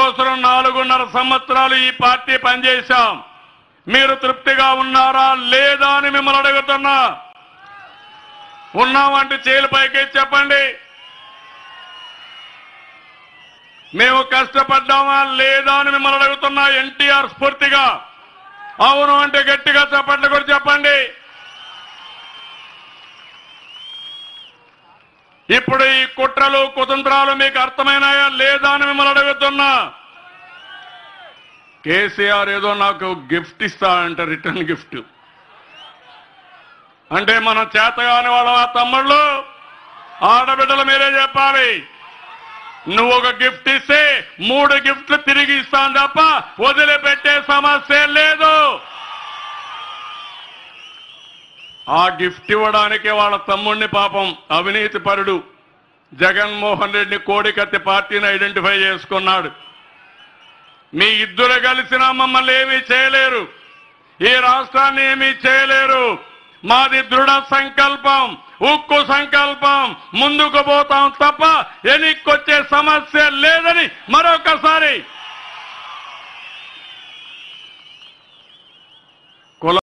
మీకోసం 4.5 సంవత్సరాలు ఈ పార్టీ పనిచేశాం. మీరు తృప్తిగా ఉన్నారా లేదా అని మిమ్మల్ని అడుగుతున్నా. ఉన్నామంటే చేతులు పైకి చెప్పండి. మేము కష్టపడ్డామా లేదా అని మిమ్మల్ని అడుగుతున్నా. ఎన్టీఆర్ స్ఫూర్తిగా అవును అంటే గట్టిగా చెప్పండి కూడా చెప్పండి. ఇప్పుడు ఈ కుట్రలు కుతంత్రాలు మీకు అర్థమైనాయా లేదా అని మిమ్మల్ని అడుగుతున్నా. కేసీఆర్ ఏదో నాకు గిఫ్ట్ ఇస్తాడంట, రిటర్న్ గిఫ్ట్. అంటే మనం చేతగాని వాళ్ళ తమ్ముళ్ళు ఆడబిడ్డలు మీరే చెప్పాలి. నువ్వు ఒక గిఫ్ట్ ఇస్తే 3 గిఫ్ట్లు తిరిగి ఇస్తాను తప్ప వదిలిపెట్టే సమస్య లేదు. ఆ గిఫ్ట్ ఇవ్వడానికి వాళ్ళ తమ్ముడిని పాపం అవినీతి పరుడు జగన్మోహన్ రెడ్డి కోడికత్తి పార్టీని ఐడెంటిఫై చేసుకున్నాడు. మీ ఇద్దరు కలిసినా మమ్మల్ని ఏమీ చేయలేరు, ఈ రాష్ట్రాన్ని ఏమీ చేయలేరు. మాది దృఢ సంకల్పం, ఉక్కు సంకల్పం, ముందుకు పోతాం తప్ప ఎన్నికొచ్చే సమస్య లేదని మరొకసారి